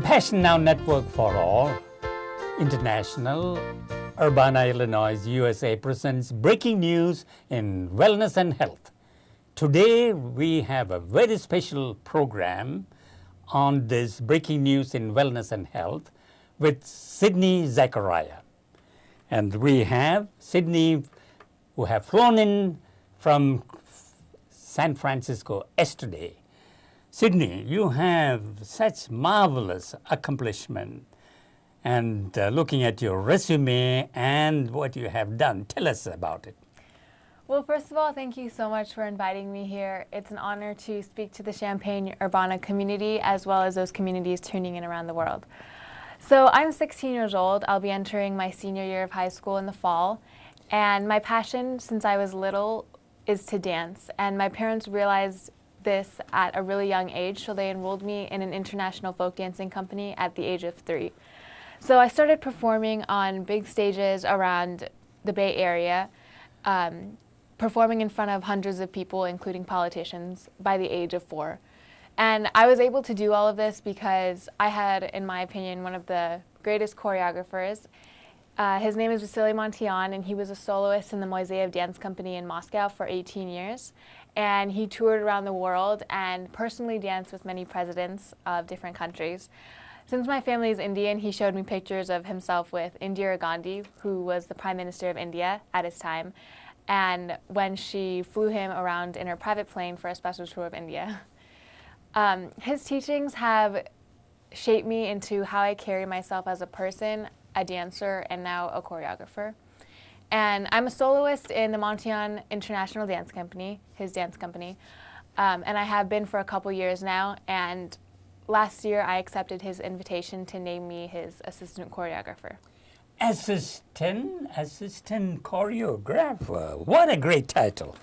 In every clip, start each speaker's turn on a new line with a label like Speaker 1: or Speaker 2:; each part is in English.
Speaker 1: Compassion Now Network for All International, Urbana, Illinois, USA presents breaking news in wellness and health. Today we have a very special program on this breaking news in wellness and health with Sydney Zachariah. And we have Sydney, who have flown in from San Francisco yesterday. Sydney, you have such marvelous accomplishment, and looking at your resume and what you have done, tell us about it.
Speaker 2: Well, first of all, thank you so much for inviting me here. It's an honor to speak to the Champaign-Urbana community as well as those communities tuning in around the world. So I'm 16 years old. I'll be entering my senior year of high school in the fall, and my passion since I was little is to dance, and my parents realized this at a really young age, so they enrolled me in an international folk dancing company at the age of 3. So I started performing on big stages around the Bay Area, performing in front of hundreds of people, including politicians, by the age of 4. And I was able to do all of this because I had, in my opinion, one of the greatest choreographers. His name is Vasily Montian, and he was a soloist in the Moiseev Dance Company in Moscow for 18 years. And he toured around the world and personally danced with many presidents of different countries. Since my family is Indian, he showed me pictures of himself with Indira Gandhi, who was the Prime Minister of India at his time, and when she flew him around in her private plane for a special tour of India. His teachings have shaped me into how I carry myself as a person, a dancer, and now a choreographer. And I'm a soloist in the Montian International Dance Company, his dance company, and I have been for a couple years now. And last year I accepted his invitation to name me his assistant choreographer.
Speaker 1: Assistant choreographer. What a great title.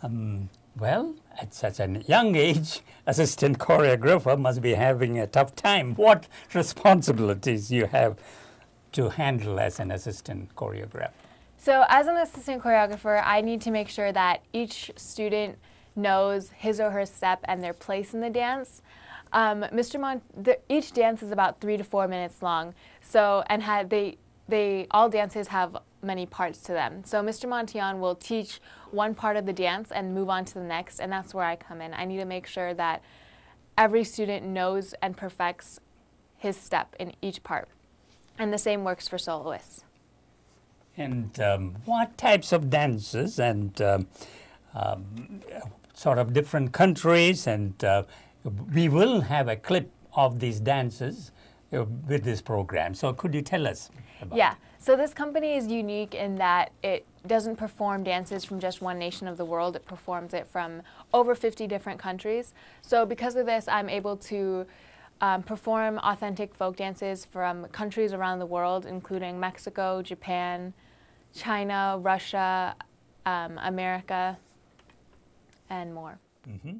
Speaker 1: Well, at such a young age, assistant choreographer must be having a tough time. What responsibilities you have to handle as an assistant choreographer?
Speaker 2: So as an assistant choreographer, I need to make sure that each student knows his or her step and their place in the dance. Each dance is about 3 to 4 minutes long. So, and all dances have many parts to them. So Mr. Montian will teach one part of the dance and move on to the next, and that's where I come in. I need to make sure that every student knows and perfects his step in each part. And the same works for soloists.
Speaker 1: And what types of dances and sort of different countries, and we will have a clip of these dances with this program. So could you tell us about it?
Speaker 2: So this company is unique in that it doesn't perform dances from just one nation of the world. It performs it from over 50 different countries. So because of this, I'm able to perform authentic folk dances from countries around the world, including Mexico, Japan, China, Russia, America, and more. Mm-hmm.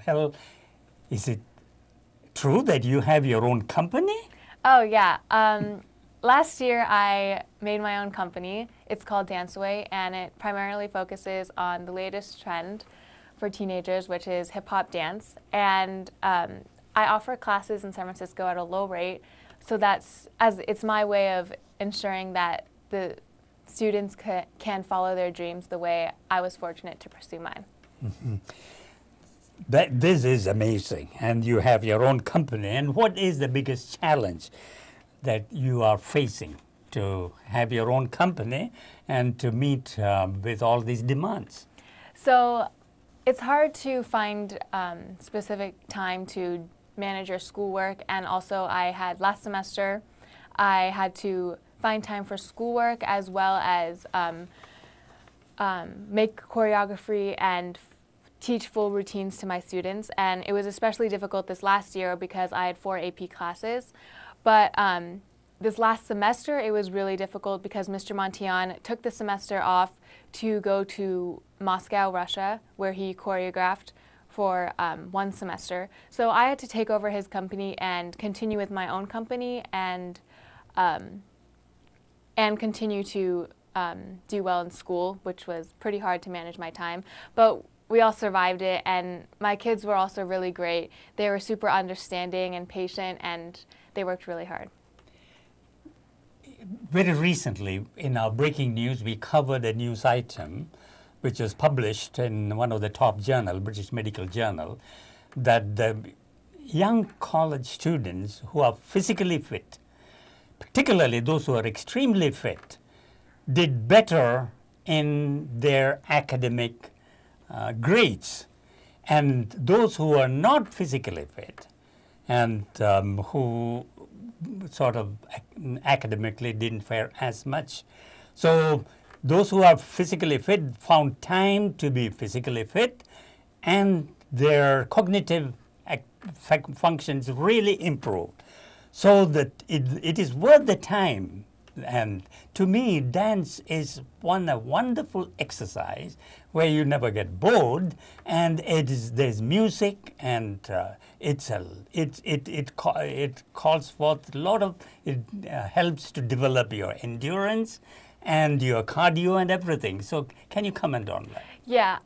Speaker 1: Well, is it true that you have your own company?
Speaker 2: Oh, yeah. Last year, I made my own company. It's called Danceaway, and it primarily focuses on the latest trend for teenagers, which is hip-hop dance. And I offer classes in San Francisco at a low rate, so it's my way of ensuring that the students can follow their dreams the way I was fortunate to pursue mine.
Speaker 1: Mm-hmm. This is amazing, and you have your own company. And what is the biggest challenge that you are facing to have your own company and to meet with all these demands?
Speaker 2: So it's hard to find specific time to manage your schoolwork, and also last semester I had to find time for schoolwork as well as make choreography and teach full routines to my students. And it was especially difficult this last year because I had 4 AP classes. But this last semester, it was really difficult because Mr. Montian took the semester off to go to Moscow, Russia, where he choreographed for 1 semester. So I had to take over his company and continue with my own company and continue to do well in school, which was pretty hard to manage my time. But we all survived it, and my kids were also really great. They were super understanding and patient, and they worked really hard.
Speaker 1: Very recently, in our breaking news, we covered a news item which was published in one of the top journals, British Medical Journal, that the young college students who are physically fit, particularly those who are extremely fit, did better in their academic grades. And those who are not physically fit and who sort of academically didn't fare as much. So those who are physically fit found time to be physically fit, and their cognitive functions really improved. So that it is worth the time. And to me, dance is a wonderful exercise where you never get bored, and there's music, and it calls forth a lot of, it helps to develop your endurance and your cardio and everything. So can you comment on that?
Speaker 2: Yeah,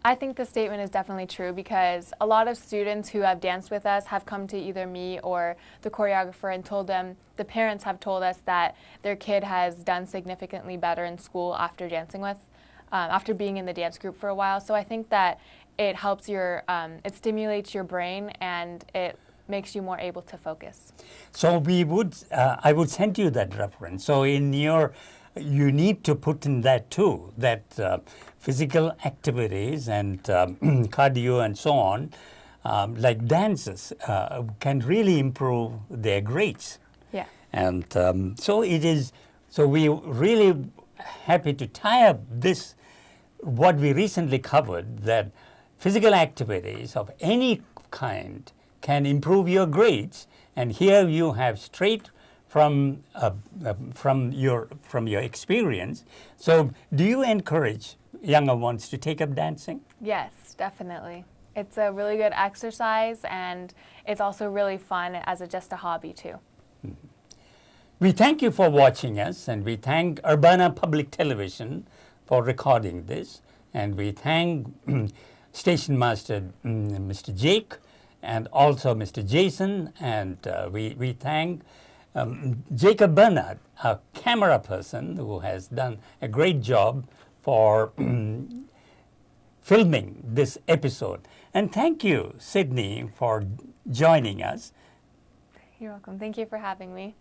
Speaker 2: I think the statement is definitely true, because a lot of students who have danced with us have come to either me or the choreographer and told them, the parents have told us that their kid has done significantly better in school after dancing with, after being in the dance group for a while. So I think that it helps it stimulates your brain, and it makes you more able to focus.
Speaker 1: So I would send you that reference. So you need to put in that too, that physical activities and cardio and so on, like dances, can really improve their grades.
Speaker 2: Yeah.
Speaker 1: And so we really happy to tie up this, what we recently covered, that physical activities of any kind can improve your grades. And here you have straight from your experience. So do you encourage younger ones to take up dancing?
Speaker 2: Yes, definitely. It's a really good exercise, and it's also really fun as just a hobby too.
Speaker 1: Mm-hmm. We thank you for watching us, and we thank Urbana Public Television for recording this, and we thank Station Master Mr. Jake and also Mr. Jason, and we thank Jacob Bernard, a camera person who has done a great job for filming this episode. And thank you, Sydney, for joining us.
Speaker 2: You're welcome. Thank you for having me.